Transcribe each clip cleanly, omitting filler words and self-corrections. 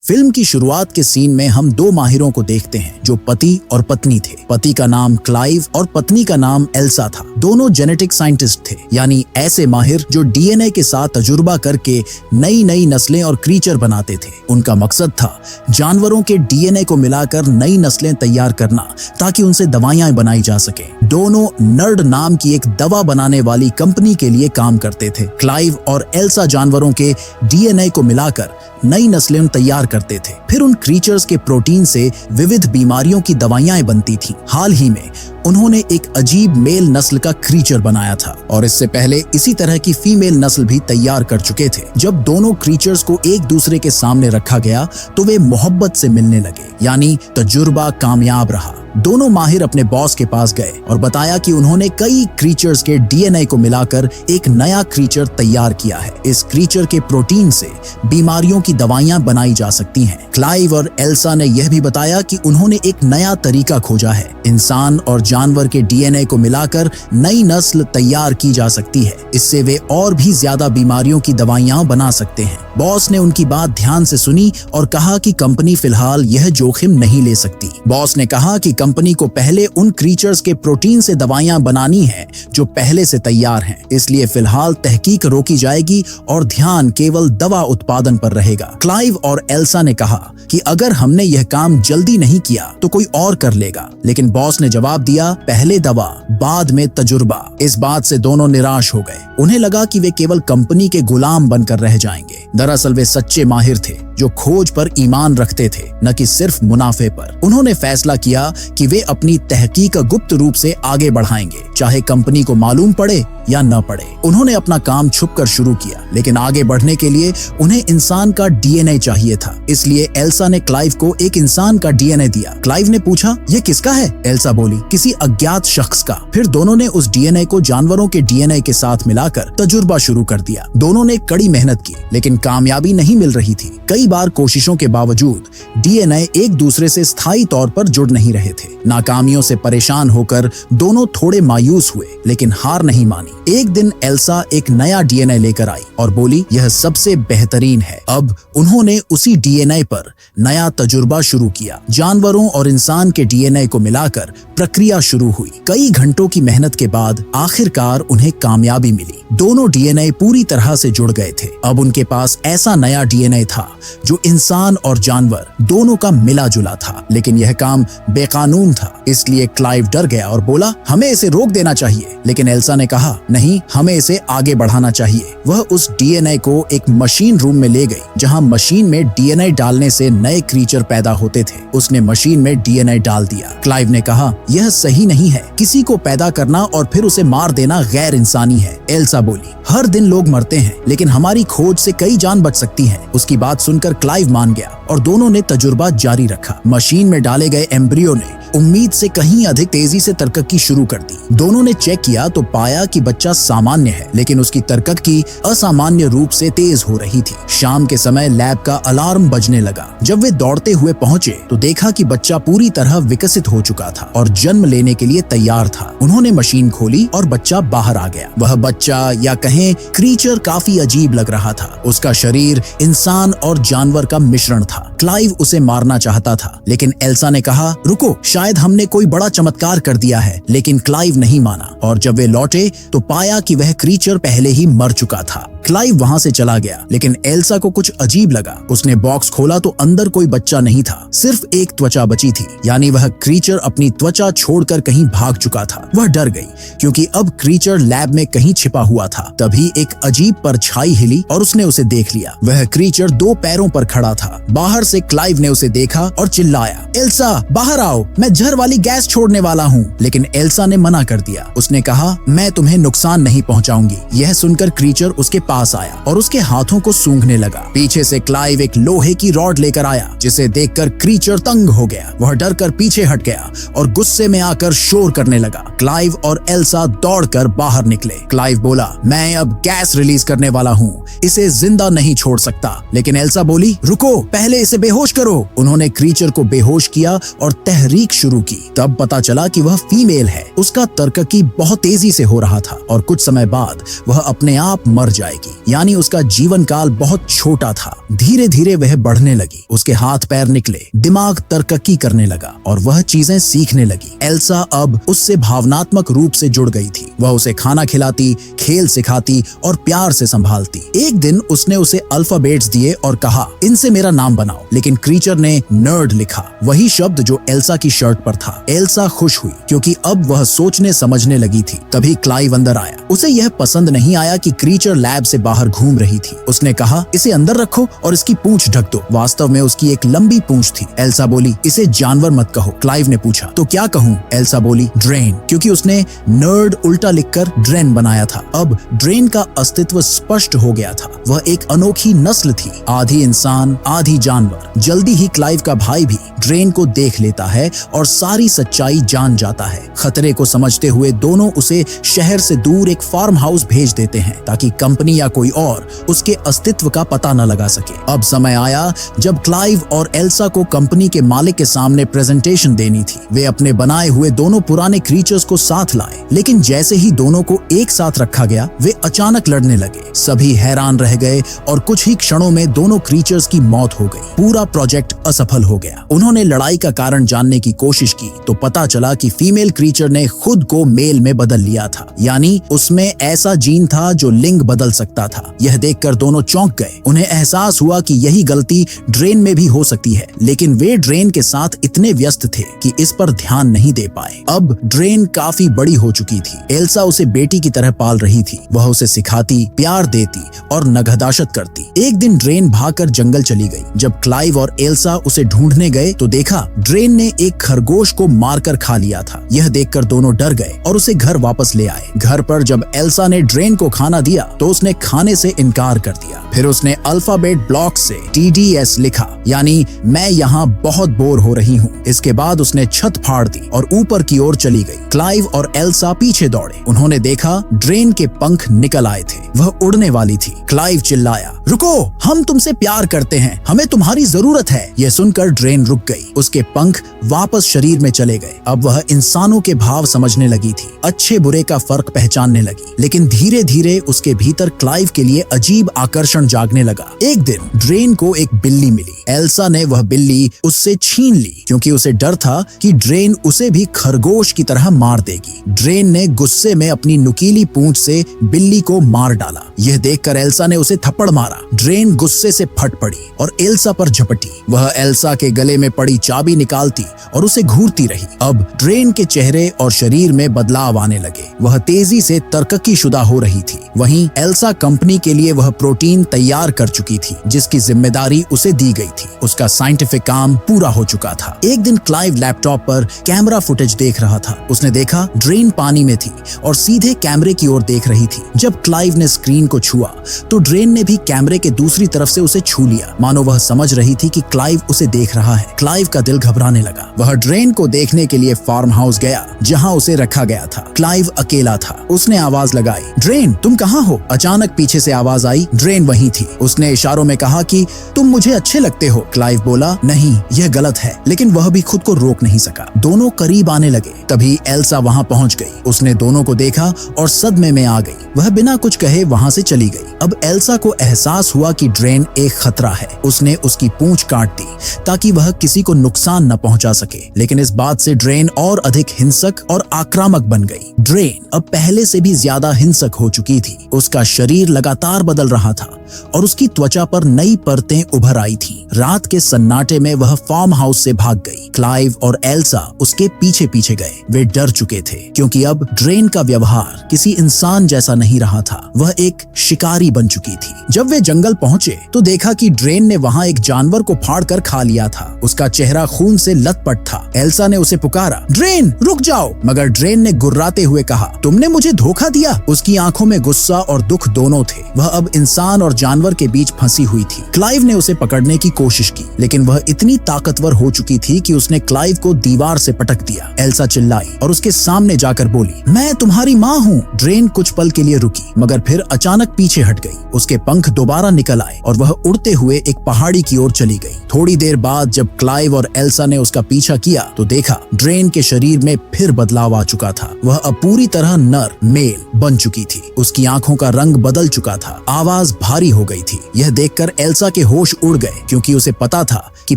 Film की शुरुआत के सीन में हम दो माहिरों को देखते हैं जो पति और पत्नी थे। पति का नाम क्लाइव और पत्नी का नाम एल्सा था। दोनों जेनेटिक साइंटिस्ट थे, यानी ऐसे माहिर जो डीएनए के साथ तजुर्बा करके नई नई नस्लें और क्रीचर बनाते थे। उनका मकसद था जानवरों के डीएनए को मिलाकर नई नस्लें तैयार करना ताकि उनसे दवाइयां बनाई जा सके। दोनों नर्ड नाम की एक दवा बनाने वाली कंपनी के लिए काम करते थे। क्लाइव और एल्सा जानवरों के डीएनए को मिलाकर नई नस्लें तैयार करते थे। फिर उन क्रीचर्स के प्रोटीन से विविध बीमारियों की दवाइयां बनती थीं। हाल ही में उन्होंने एक अजीब मेल नस्ल का क्रीचर बनाया था और इससे पहले इसी तरह की फीमेल नस्ल भी तैयार कर चुके थे। जब दोनों क्रीचर्स को एक दूसरे के सामने रखा गया तो वे मोहब्बत से मिलने लगे, यानी तजुर्बा कामयाब रहा। दोनों माहिर अपने बॉस के पास गए और बताया कि उन्होंने कई क्रीचर्स के डीएनए को मिलाकर एक नया क्रीचर तैयार किया है। इस क्रीचर के प्रोटीन से बीमारियों की दवाइयां बनाई जा सकती हैं। क्लाइव और एल्सा ने यह भी बताया कि उन्होंने एक नया तरीका खोजा है। इंसान और जानवर के डीएनए को मिलाकर नई नस्ल तैयार की जा सकती है। इससे वे और भी ज्यादा बीमारियों की दवाइयां बना सकते हैं। बॉस ने उनकी बात ध्यान से सुनी और कहा कि कंपनी फिलहाल यह जोखिम नहीं ले सकती। बॉस ने कहा कि कंपनी को पहले उन क्रीचर्स के प्रोटीन से दवाइयां बनानी है जो पहले से तैयार हैं। इसलिए फिलहाल तहकीक रोकी जाएगी और ध्यान केवल दवा उत्पादन पर रहेगा। क्लाइव और एल्सा ने कहा कि अगर हमने यह काम जल्दी नहीं किया तो कोई और कर लेगा, लेकिन बॉस ने जवाब दिया, पहले दवा बाद में तजुर्बा। इस बात से दोनों निराश हो गए। उन्हें लगा कि वे केवल कंपनी के गुलाम बनकर रह जाएंगे। दरअसल वे सच्चे माहिर थे जो खोज पर ईमान रखते थे, न कि सिर्फ मुनाफे पर। उन्होंने फैसला किया कि वे अपनी तहकीक गुप्त रूप से आगे बढ़ाएंगे, चाहे कंपनी को मालूम पड़े या न पड़े। उन्होंने अपना काम छुपकर शुरू किया, लेकिन आगे बढ़ने के लिए उन्हें इंसान का डीएनए चाहिए था। इसलिए एल्सा ने क्लाइव को एक इंसान का डीएनए दिया। क्लाइव ने पूछा, यह किसका है? एल्सा बोली, किसी अज्ञात शख्स का। फिर दोनों ने उस डीएनए को जानवरों के डीएनए के साथ मिलाकर तजुर्बा शुरू कर दिया। दोनों ने कड़ी मेहनत की, लेकिन कामयाबी नहीं मिल रही थी। कई बार कोशिशों के बावजूद डीएनए एक दूसरे से स्थायी तौर पर जुड़ नहीं रहे थे। नाकामियों से परेशान होकर दोनों थोड़े मायूस हुए, लेकिन हार नहीं मानी। एक दिन एल्सा एक नया डीएनए लेकर आई और बोली, यह सबसे बेहतरीन है। अब उन्होंने उसी डीएनए पर नया तजुर्बा शुरू किया। जानवरों और इंसान के डीएनए को मिलाकर प्रक्रिया शुरू हुई। कई घंटों की मेहनत के बाद आखिरकार उन्हें कामयाबी मिली। दोनों डीएनए पूरी तरह से जुड़ गए थे। अब उनके पास ऐसा नया डीएनए था जो इंसान और जानवर दोनों का मिला जुला था, लेकिन यह काम बेकानून था। इसलिए क्लाइव डर गया और बोला, हमें इसे रोक देना चाहिए। लेकिन एल्सा ने कहा, नहीं, हमें इसे आगे बढ़ाना चाहिए। वह उस डीएनए को एक मशीन रूम में ले गई, जहां मशीन में डीएनए डालने से नए क्रीचर पैदा होते थे। उसने मशीन में डीएनए डाल दिया। क्लाइव ने कहा, यह सही नहीं है। किसी को पैदा करना और फिर उसे मार देना गैर इंसानी है। एल्सा बोली, हर दिन लोग मरते हैं, लेकिन हमारी खोज से कई जान बच सकती है। उसकी बात सुनकर क्लाइव मान गया और दोनों ने तजुर्बा जारी रखा। मशीन में डाले गए एम्ब्रियो ने उम्मीद से कहीं अधिक तेजी से तरक्की शुरू कर दी। दोनों ने चेक किया तो पाया कि बच्चा सामान्य है, लेकिन उसकी तरक्की असामान्य रूप से तेज हो रही थी। शाम के समय लैब का अलार्म बजने लगा। जब वे दौड़ते हुए पहुंचे तो देखा कि बच्चा पूरी तरह विकसित हो चुका था और जन्म लेने के लिए तैयार था। उन्होंने मशीन खोली और बच्चा बाहर आ गया। वह बच्चा या कहें क्रीचर काफी अजीब लग रहा था। उसका शरीर इंसान और जानवर का मिश्रण था। क्लाइव उसे मारना चाहता था, लेकिन एल्सा ने कहा, रुको, शायद हमने कोई बड़ा चमत्कार कर दिया है। लेकिन क्लाइव नहीं माना और जब वे लौटे तो पाया कि वह क्रीचर पहले ही मर चुका था। क्लाइव वहां से चला गया, लेकिन एल्सा को कुछ अजीब लगा। उसने बॉक्स खोला तो अंदर कोई बच्चा नहीं था, सिर्फ एक त्वचा बची थी, यानी वह क्रीचर अपनी त्वचा छोड़कर कहीं भाग चुका था। वह डर गई क्योंकि अब क्रीचर लैब में कहीं छिपा हुआ था। तभी एक अजीब परछाई हिली और उसने उसे देख लिया। वह क्रीचर दो पैरों पर खड़ा था। बाहर से क्लाइव ने उसे देखा और चिल्लाया, एल्सा, बाहर आओ, मैं जहर वाली गैस छोड़ने वाला हूँ। लेकिन एल्सा ने मना कर दिया। उसने कहा, मैं तुम्हें नुकसान नहीं पहुँचाऊंगी। यह सुनकर क्रीचर उसके पास आया और उसके हाथों को सूंघने लगा। पीछे से क्लाइव एक लोहे की रॉड लेकर आया, जिसे देखकर क्रीचर तंग हो गया। वह डरकर पीछे हट गया और गुस्से में आकर शोर करने लगा। क्लाइव और एल्सा दौड़कर बाहर निकले। क्लाइव बोला, मैं अब गैस रिलीज करने वाला हूँ, इसे जिंदा नहीं छोड़ सकता। लेकिन एल्सा बोली, रुको, पहले इसे बेहोश करो। उन्होंने क्रीचर को बेहोश किया और तहरीक शुरू की। तब पता चला कि वह फीमेल है। उसका तरक्की बहुत तेजी से हो रहा था और कुछ समय बाद वह अपने आप मर जाएगी, यानी उसका जीवन काल बहुत छोटा था। धीरे धीरे वह बढ़ने लगी, उसके हाथ पैर निकले, दिमाग तरक्की करने लगा और वह चीजें सीखने लगी। एल्सा अब उससे भावनात्मक रूप से जुड़ गई थी। वह उसे खाना खिलाती, खेल सिखाती और प्यार से संभालती। एक दिन उसने उसे अल्फाबेट्स दिए और कहा, इनसे मेरा नाम बनाओ, लेकिन क्रीचर ने नर्ड लिखा, वही शब्द जो एल्सा की शर्ट पर था। एल्सा खुश हुई क्योंकि अब वह सोचने समझने लगी थी। तभी क्लाइव अंदर आया। उसे यह पसंद नहीं आया कि क्रीचर लैब से बाहर घूम रही थी। उसने कहा, इसे अंदर रखो और इसकी पूंछ ढक दो। वास्तव में उसकी एक लंबी पूंछ थी। एल्सा बोली, इसे जानवर मत कहो। क्लाइव ने पूछा, तो क्या कहूँ? एल्सा बोली, ड्रेन, क्योंकि उसने नर्ड उल्टा लिखकर ड्रेन बनाया था। अब ड्रेन का अस्तित्व स्पष्ट हो गया था। वह एक अनोखी नस्ल थी, आधी इंसान आधी जानवर। जल्दी ही क्लाइव का भाई भी ड्रेन को देख लेता है और सारी सच्चाई जान जाता है। खतरे को समझते हुए दोनों उसे शहर से दूर एक फार्म हाउस भेज देते हैं ताकि कंपनी या कोई और उसके अस्तित्व का पता न लगा सके। अब समय आया जब क्लाइव और एल्सा को कंपनी के मालिक के सामने प्रेजेंटेशन देनी थी। वे अपने बनाए हुए दोनों पुराने क्रीचर्स को साथ लाए, लेकिन जैसे ही दोनों को एक साथ रखा गया वे अचानक लड़ने लगे। सभी हैरान रह गए और कुछ ही क्षणों में दोनों क्रीचर्स की मौत हो गई। पूरा प्रोजेक्ट असफल हो गया। उन्होंने लड़ाई का कारण जानने की कोशिश की तो पता चला कि फीमेल क्रीचर ने खुद को मेल में बदल लिया था, यानी उसमें ऐसा जीन था जो लिंग बदल सकता था। यह देखकर दोनों चौंक गए। उन्हें एहसास हुआ कि यही गलती ड्रेन में भी हो सकती है, लेकिन वे ड्रेन के साथ इतने व्यस्त थे कि इस पर ध्यान नहीं दे पाए। अब ड्रेन काफी बड़ी हो चुकी थी। एल्सा उसे बेटी की तरह पाल रही थी। वह उसे सिखाती, प्यार देती और नगहदाशत करती। एक दिन ड्रेन भागकर जंगल चली गई। जब क्लाइव और एल्सा उसे ढूंढने गए तो देखा ड्रेन ने एक खरगोश को मारकर खा लिया था। यह देखकर दोनों डर गए और उसे घर वापस ले आए। घर पर जब एल्सा ने ड्रेन को खाना दिया तो उसने खाने से इनकार कर दिया। फिर उसने अल्फाबेट ब्लॉक से TDS लिखा, यानी मैं यहाँ बहुत बोर हो रही हूँ। इसके बाद उसने छत फाड़ दी और ऊपर की ओर चली गई। क्लाइव और एल्सा पीछे दौड़े। उन्होंने देखा ड्रेन के पंख निकल आए थे। वह उड़ने वाली थी। क्लाइव चिल्लाया, रुको, हम तुमसे प्यार करते हैं, हमें तुम्हारी जरूरत है। यह सुनकर ड्रेन रुक गई। उसके पंख वापस शरीर में चले गए। अब वह इंसानों के भाव समझने लगी थी, अच्छे बुरे का फर्क पहचानने लगी। लेकिन धीरे धीरे उसके भीतर क्लाइव के लिए अजीब आकर्षण जागने लगा। एक दिन ड्रेन को एक बिल्ली मिली। एल्सा ने वह बिल्ली उससे छीन ली क्योंकि उसे डर था कि ड्रेन उसे भी खरगोश की तरह मार देगी। ड्रेन ने गुस्से में अपनी नुकीली पूंछ से बिल्ली को मार डाला। यह देखकर एल्सा ने उसे थप्पड़ मारा। ड्रेन गुस्से से फट पड़ी और एल्सा पर झपटी। वह एल्सा के गले में पड़ी चाबी निकालती और उसे घूरती रही। अब ड्रेन के चेहरे और शरीर में बदलाव आने लगे। वह तेजी से तरक्कीशुदा हो रही थी। वहीं एल्सा कंपनी के लिए वह प्रोटीन तैयार कर चुकी थी जिसकी जिम्मेदारी उसे दी गई थी। उसका साइंटिफिक काम पूरा हो चुका था। एक दिन क्लाइव लैपटॉप पर कैमरा फुटेज देख रहा था। उसने देखा ड्रेन पानी में थी और सीधे कैमरे की ओर देख रही थी। जब क्लाइव ने स्क्रीन को छुआ तो ड्रेन ने भी कैमरे के दूसरी तरफ से उसे छू लिया, मानो वह समझ रही थी कि क्लाइव उसे देख रहा है। क्लाइव का दिल घबराने लगा। वह ड्रेन को देखने के लिए फार्म हाउस गया जहां उसे रखा गया था। क्लाइव अकेला था। उसने आवाज लगाई, ड्रेन तुम कहाँ हो? अचानक पीछे से आवाज आई। ड्रेन वहीं थी। उसने इशारों में कहा कि तुम मुझे अच्छे लगते हो। क्लाइव बोला, नहीं, यह गलत है, लेकिन वह भी खुद को रोक नहीं सका। दोनों करीब आने लगे। तभी एल्सा वहां पहुंच गई। उसने दोनों को देखा और सदमे में आ गई। वह बिना कुछ कहे वहां से चली गई। अब एल्सा को एहसास हुआ कि ड्रेन एक खतरा है। उसने उसकी पूंछ काट दी ताकि वह किसी को नुकसान न पहुंचा सके, लेकिन इस बात से ड्रेन और अधिक हिंसक और आक्रामक बन गई। ड्रेन अब पहले से भी ज्यादा हिंसक हो चुकी थी। उसका शरीर लगातार बदल रहा था और उसकी त्वचा पर नई परतें उभर आई थीं। रात के सन्नाटे में वह फार्म हाउस से भाग गई। क्लाइव और एल्सा उसके पीछे पीछे गए। वे डर चुके थे क्योंकि अब ड्रेन का व्यवहार किसी इंसान जैसा नहीं रहा था। वह एक शिकारी बन चुकी थी। जब वे जंगल पहुंचे तो देखा कि ड्रेन ने वहां एक जानवर को फाड़कर खा लिया था। उसका चेहरा खून से लथपथ था। एल्सा ने उसे पुकारा, ड्रेन रुक जाओ, मगर ड्रेन ने गुर्राते हुए कहा, तुमने मुझे धोखा दिया। उसकी आंखों में गुस्सा और दुख दोनों थे। वह अब इंसान और जानवर के बीच फंसी हुई थी। क्लाइव ने उसे पकड़ने की कोशिश की, लेकिन वह इतनी ताकतवर हो चुकी थी कि उसने क्लाइव को दीवार से पटक दिया। एल्सा चिल्लाई और उसके सामने जाकर बोली, मैं तुम्हारी माँ हूँ। ड्रेन कुछ पल के लिए रुकी, मगर फिर अचानक पीछे हट गई। उसके पंख दोबारा निकल आए और वह उड़ते हुए एक पहाड़ी की ओर चली गई। थोड़ी देर बाद जब क्लाइव और एल्सा ने उसका पीछा किया तो देखा ड्रेन के शरीर में फिर बदलाव आ चुका था। वह अब पूरी तरह नर मेल बन चुकी थी। उसकी आंखों का रंग बदल चुका था, आवाज भारी हो गई थी। यह देखकर एल्सा के होश उड़ गए, क्योंकि उसे पता था कि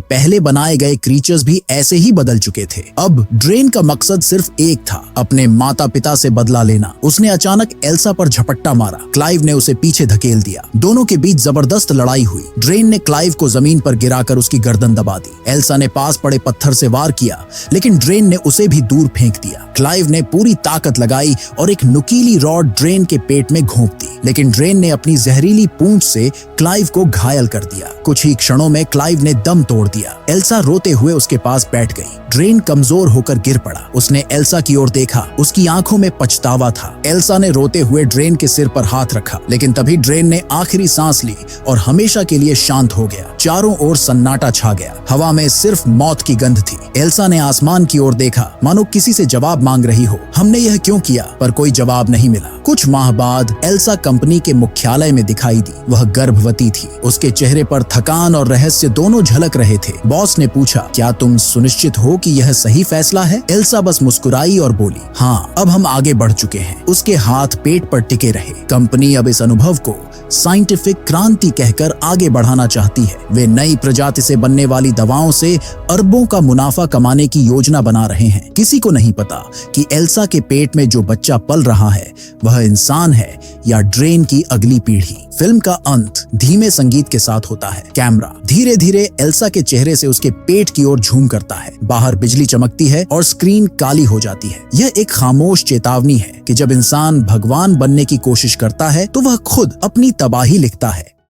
पहले बनाए गए क्रीचर्स भी ऐसे ही बदल चुके थे। अब ड्रेन का मकसद सिर्फ एक था, अपने माता पिता से बदला लेना। उसने अचानक एल्सा पर झपट्टा मारा। क्लाइव ने उसे पीछे धकेल दिया। दोनों के बीच जबरदस्त लड़ाई हुई। ड्रेन ने क्लाइव को जमीन पर गिराकर उसकी गर्दन दबा दी। एल्सा ने पास पड़े पत्थर से वार किया, लेकिन ड्रेन ने उसे भी दूर फेंक दिया। क्लाइव ने पूरी ताकत लगाई और एक नुकीली रॉड ड्रेन के पेट में घोंप दी, लेकिन ड्रेन ने अपनी जहरीली पूंछ से क्लाइव को घायल कर दिया। कुछ ही क्षणों में क्लाइव ने दम तोड़ दिया। एल्सा रोते हुए उसके पास बैठ गई। ड्रेन कमजोर होकर गिर पड़ा। उसने एल्सा की ओर देखा। उसकी आंखों में पछतावा था। एल्सा ने रोते हुए ड्रेन के सिर पर हाथ रखा, लेकिन तभी ड्रेन ने आखिरी सांस ली और हमेशा के लिए शांत हो गया। चारों ओर सन्नाटा छा गया। हवा में सिर्फ मौत की गंध थी। एल्सा ने आसमान की ओर देखा, मानो किसी से जवाब मांग रही हो। हमने यह क्यों किया? पर कोई जवाब नहीं मिला। कुछ माह बाद एल्सा कंपनी के मुख्यालय में दिखाई दी। वह गर्भवती थी। उसके चेहरे पर थकान और रहस्य दोनों झलक रहे थे। बॉस ने पूछा, क्या तुम सुनिश्चित हो कि यह सही फैसला है? एल्सा बस मुस्कुराई और बोली, हाँ, अब हम आगे बढ़ चुके हैं। उसके हाथ पेट पर टिके रहे। कंपनी अब इस अनुभव को साइंटिफिक क्रांति कहकर आगे बढ़ाना चाहती है। वे नई प्रजाति से बनने वाली दवाओं से अरबों का मुनाफा कमाने की योजना बना रहे हैं। किसी को नहीं पता कि एल्सा के पेट में जो बच्चा पल रहा है वह इंसान है या ड्रेन की अगली पीढ़ी। फिल्म का अंत धीमे संगीत के साथ होता है। कैमरा धीरे धीरे एल्सा के चेहरे से उसके पेट की ओर झूम करता है। बाहर बिजली चमकती है और स्क्रीन काली हो जाती है। यह एक खामोश चेतावनी है कि जब इंसान भगवान बनने की कोशिश करता है तो वह खुद अपनी तबाही लिखता है।